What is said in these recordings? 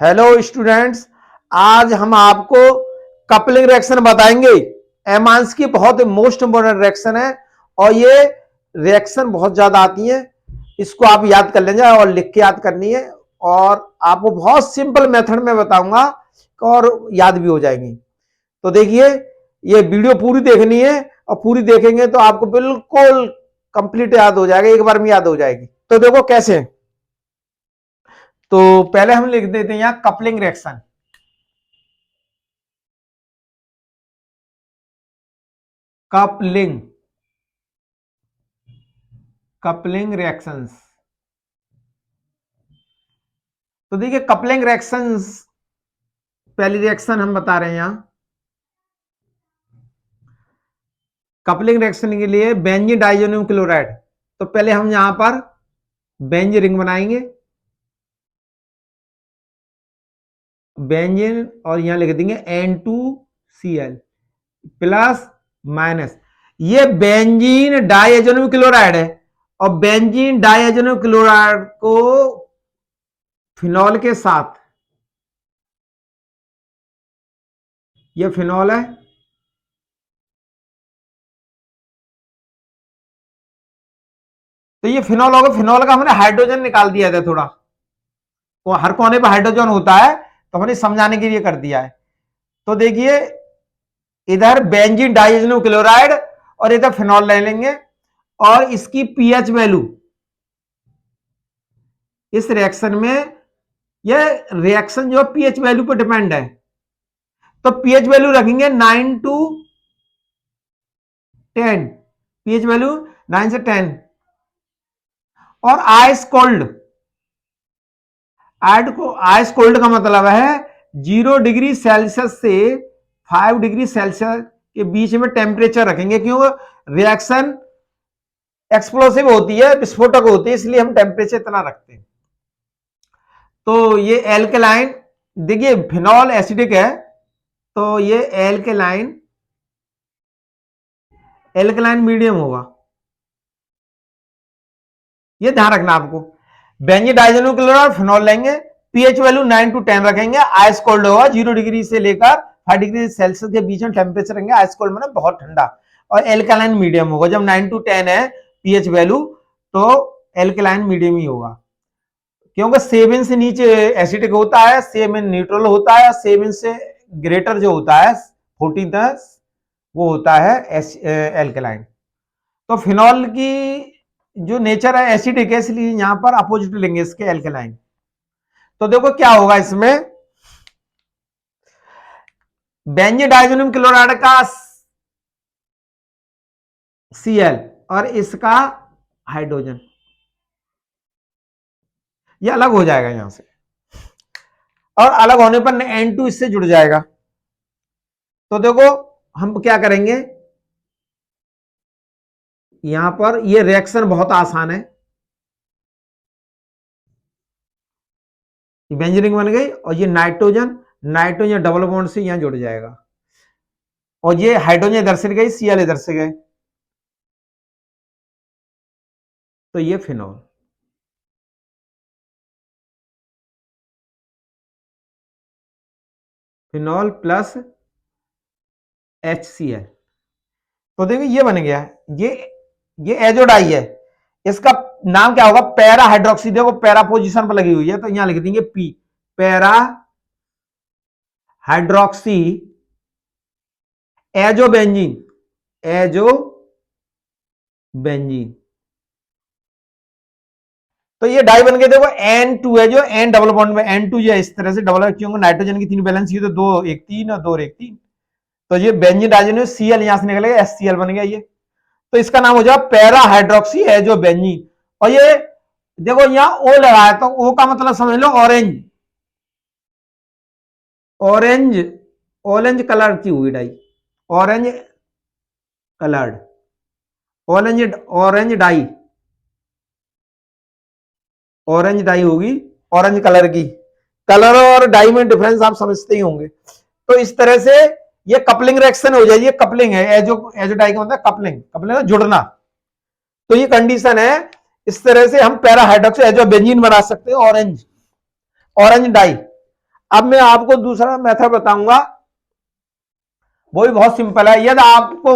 Hello students, आज हम आपको कपलिंग रिएक्शन बताएंगे। एमांस की बहुत मोस्ट इंपोर्टेंट रिएक्शन है और ये रिएक्शन बहुत ज्यादा आती है। इसको आप याद कर लेंगे और लिख के याद करनी है और आपको बहुत सिंपल मेथड में बताऊंगा और याद भी हो जाएंगी। तो देखिए, ये वीडियो पूरी देखनी है और पूरी देखेंगे तो आपको बिल्कुल कंप्लीट याद हो जाएगा, एक बार में याद हो जाएगी। तो देखो कैसे। तो पहले हम लिख देते हैं यहां coupling reaction. Coupling coupling reactions. तो देखिए, कपलिंग रिएक्शंस पहली रिएक्शन हम बता रहे हैं यहां। कपलिंग रिएक्शन के लिए बेंजीन डाइजोनियम क्लोराइड। तो पहले हम यहां पर बेंजीन रिंग बनाएंगे, बेंजीन, और यहां लिख देंगे N2Cl प्लस माइनस। ये बेंजीन डाइजोनियम क्लोराइड है और बेंजीन डाइजोनियम क्लोराइड को फिनॉल के साथ, ये फिनॉल है, तो ये फिनॉल होगा। फिनॉल का हमने हाइड्रोजन निकाल दिया था थोड़ा, तो हर कोने पे हाइड्रोजन होता है तो हमने समझाने के लिए कर दिया है। तो देखिए, इधर बेंजीन डाइजोनियम क्लोराइड और इधर फिनॉल ले लेंगे और इसकी पीएच वैल्यू इस रिएक्शन में, यह रिएक्शन जो पीएच वैल्यू पर डिपेंड है, तो पीएच वैल्यू रखेंगे 9 to 10, पीएच वैल्यू 9 से 10। और आइस कोल्ड, आइस कोल्ड का मतलब है 0 डिग्री सेल्सियस से 5 डिग्री सेल्सियस के बीच में टेम्परेचर रखेंगे। क्यों? रिएक्शन एक्सप्लोसिव होती है, विस्फोटक होती है, इसलिए हम टेम्परेचर इतना रखते हैं। तो ये एल्केलाइन, देखिए फिनॉल एसिडिक है तो ये एल्केलाइन मीडियम होगा, ये ध्यान रखना आपको। बेंजीन डाइजोनियम क्लोराइड फिनॉल लेंगे, पीएच वैल्यू 9 to 10 रखेंगे। आइस कोल्ड होगा, 0 डिग्री से लेकर 5 डिग्री सेल्सियस के बीच में टेम्परेचर रहेंगे। आइस कोल्ड में बहुत ठंडा। और एल्केलाइन मीडियम होगा, जब 9 to 10 है पीएच वैल्यू तो एल्केलाइन मीडियम ही होगा, क्योंकि 7 से नीचे एसिडिक होता है, 7 न्यूट्रल होता है, 7 से ग्रेटर जो होता है 14 तक वो होता है एल्केलाइन। तो फिनॉल की जो नेचर है एसिडिक है, इसलिए यहां पर अपोजिट लेंगे इसके, एल्केलाइन। तो देखो क्या होगा इसमें, बेंजीन डाइजोनियम क्लोराइड का Cl और इसका हाइड्रोजन, ये अलग हो जाएगा यहां से, और अलग होने पर N2 इससे जुड़ जाएगा। तो देखो हम क्या करेंगे, यहां पर ये रिएक्शन बहुत आसान है। बेंजीन रिंग बन गई और ये नाइट्रोजन डबल बॉन्ड से यहां जुड़ जाएगा और ये हाइड्रोजन इधर से गई, Cl इधर से गए, तो ये फिनॉल। फिनॉल प्लस HCl, तो देखिए ये बन गया। ये एजोडाई है, इसका नाम क्या होगा, पैरा हाइड्रोक्सी। देखो पैरा पोजीशन पर लगी हुई है तो यहां लिख देंगे P, para hydroxy azobenzene, azobenzene. तो ये डाई बन गए। देखो N2 है जो N डबल बॉन्ड में N2 जो इस तरह से डबल है, क्योंकि नाइट्रोजन की 3 बैलेंस की, तो 2 1 3 और 2 1 3। तो ये बेंजीन डाइजोनियम Cl यहां से निकलेगा, HCl बन गया ये। तो इसका नाम हो जाएगा पैरा हाइड्रोक्सी एजोबेंजीन। और ये देखो यहां O लगा है, तो O का मतलब समझ लो ऑरेंज, ऑरेंज ऑरेंज कलर की हुई dye, orange coloured, orange dye, orange dye होगी, ऑरेंज कलर की। कलर और डाई में डिफरेंस आप समझते ही होंगे। तो इस तरह से ये कपलिंग रिएक्शन हो जाएगी। कपलिंग है, एजो डाई का मतलब कपलिंग, कपलिंग जुड़ना। तो ये कंडीशन है, इस तरह से हम पैरा हाइड्रोक्सी एजोबेंजीन बना सकते हैं, ऑरेंज डाई। अब मैं आपको दूसरा मेथड बताऊंगा, वो भी बहुत सिंपल है। यदि आपको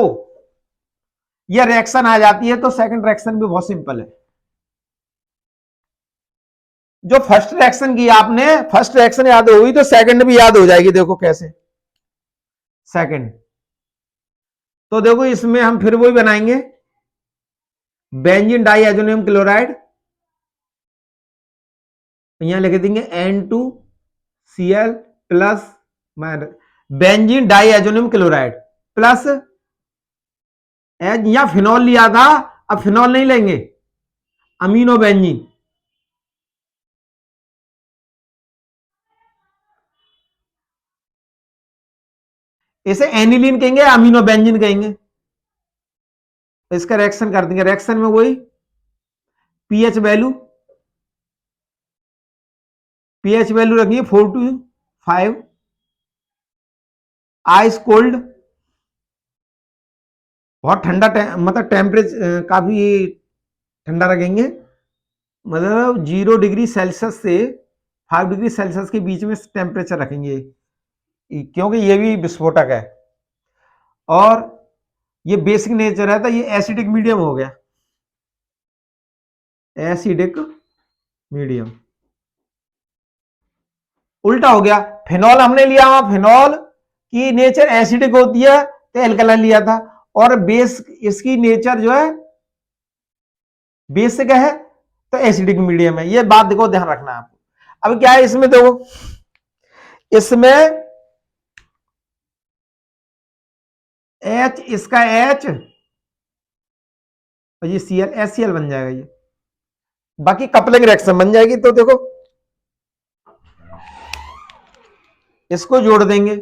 यह रिएक्शन आ जाती है तो सेकंड रिएक्शन भी बहुत सिंपल है। जो फर्स्ट रिएक्शन की आपने, फर्स्ट रिएक्शन याद होगी तो सेकंड भी याद हो जाएगी। देखो कैसे सेकंड, तो देखो इसमें हम फिर वही बनाएंगे, बेंजीन डाइएजोनियम क्लोराइड, यहां लिख देंगे N2Cl plus benzene diazonium chloride plus, यहां फिनॉल लिया था, अब फिनॉल नहीं लेंगे, अमीनो बेंजीन, इसे एनिलीन कहेंगे, अमीनो बेंजीन कहेंगे। इसका रिएक्शन कर देंगे, रिएक्शन में वही पीएच वैल्यू, पीएच वैल्यू रखेंगे 4 to 5, आइस कोल्ड, बहुत ठंडा मतलब टेम्परेचर काफी ठंडा रखेंगे, मतलब 0 डिग्री सेल्सियस से 5 डिग्री सेल्सियस के बीच में टेम्परेचर रखेंगे, क्योंकि ये भी विस्फोटक है और ये बेसिक नेचर है, तो ये एसिडिक मीडियम हो गया, एसिडिक मीडियम। उल्टा हो गया, फिनॉल हमने लिया, फिनॉल की नेचर एसिडिक होती है तो एल्कलाइन लिया था, और बेस इसकी नेचर जो है बेसिक है तो एसिडिक मीडियम है। ये बात देखो ध्यान रखना है आपको। अब क्या है इसमें, देखो इसमें H, इसका H और ये Cl, HCl बन जाएगा, ये बाकी कपलिंग रिएक्शन बन जाएगी। तो देखो इसको जोड़ देंगे,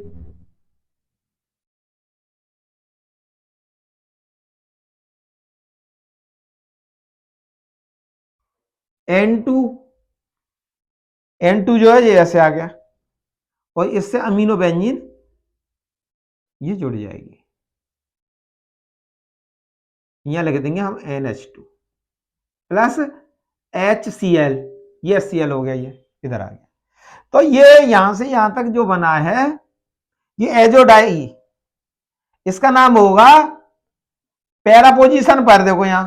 N2 जो है ये ऐसे आ गया, और इससे अमीनो बेंजीन ये जुड़ जाएगी, यहां लिख देंगे हम NH2 प्लस HCl, ये HCl हो गया, ये इधर आ गया। तो ये यहां से यहां तक जो बना है ये एजोडाई, इसका नाम होगा पैरा पोजीशन पर, देखो यहां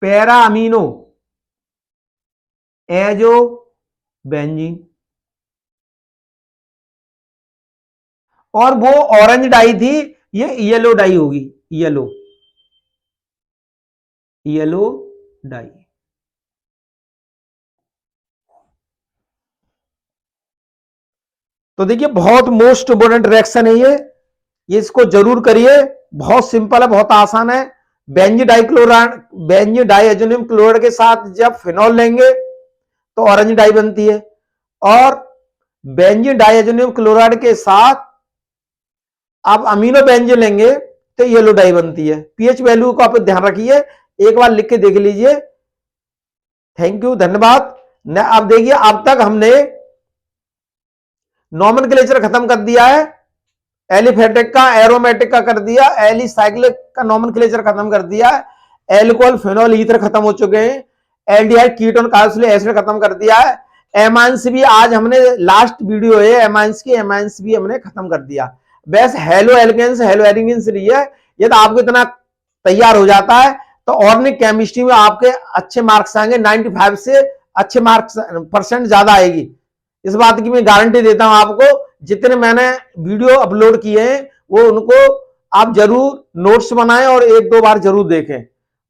पैरा अमीनो एजो बेंजीन, और वो ऑरेंज डाई थी, ये येलो डाई होगी, येलो डाई। तो देखिए बहुत मोस्ट इंपोर्टेंट रिएक्शन है ये इसको जरूर करिए, बहुत सिंपल है, बहुत आसान है। बेंजीन डाइएजोनियम क्लोराइड के साथ जब फिनॉल लेंगे तो ऑरेंज डाई बनती है, और बेंजीन डाइएजोनियम क्लोराइड के साथ आप अमीनो बेंजीन लेंगे तो येलो डाई बनती है। पीएच वैल्यू को आप ध्यान रखिए, एक बार लिख के देख लीजिए। थैंक यू, धन्यवाद। अब देखिए अब तक हमने नॉमेनक्लेचर खत्म कर दिया है, एलिफेटिक का, एरोमेटिक का कर दिया, एलिसाइक्लिक का नॉमेनक्लेचर खत्म कर दिया, एल्कोहल फिनॉल ईथर खत्म हो चुके हैं, एल्डिहाइड कीटोन कार्बोक्सिलिक एसिड खत्म कर दिया है, एमाइंस भी आज हमने लास्ट वीडियो है एमाइंस की, एमाइंस भी हमने खत्म कर दिया। बस हेलो एल्केन्स हेलो एरिगेंस लिए, यदि आपको इतना तैयार हो जाता है तो ऑर्गेनिक केमिस्ट्री में आपके अच्छे मार्क्स आएंगे, 95 से अच्छे मार्क्स % ज्यादा आएगी, इस बात की मैं गारंटी देता हूं आपको। जितने मैंने वीडियो अपलोड किए हैं वो उनको आप जरूर नोट्स बनाएं और 1-2 बार जरूर देखें,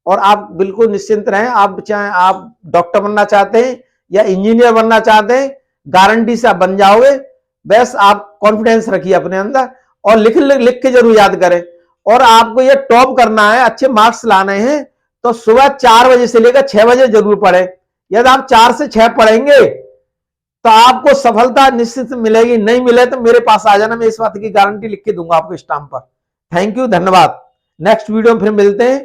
और आप बिल्कुल निश्चिंत रहें। आप चाहे आप डॉक्टर बनना चाहते हैं या इंजीनियर बनना चाहते हैं, गारंटी से आप बन जाओगे। बस आप कॉन्फिडेंस रखिए अपने अंदर, और लिख के जरूर याद करें। और आपको ये टॉप करना है, अच्छे मार्क्स लाने हैं, तो सुबह 4 बजे से लेकर 6 बजे जरूर पढ़े। यदि आप 4 से 6 पढ़ेंगे तो आपको सफलता निश्चित मिलेगी, नहीं मिले तो मेरे पास आ जाना, मैं इस बात की गारंटी लिख के दूंगा आपको स्टाम्प पर। थैंक यू, धन्यवाद। नेक्स्ट वीडियो में फिर मिलते हैं।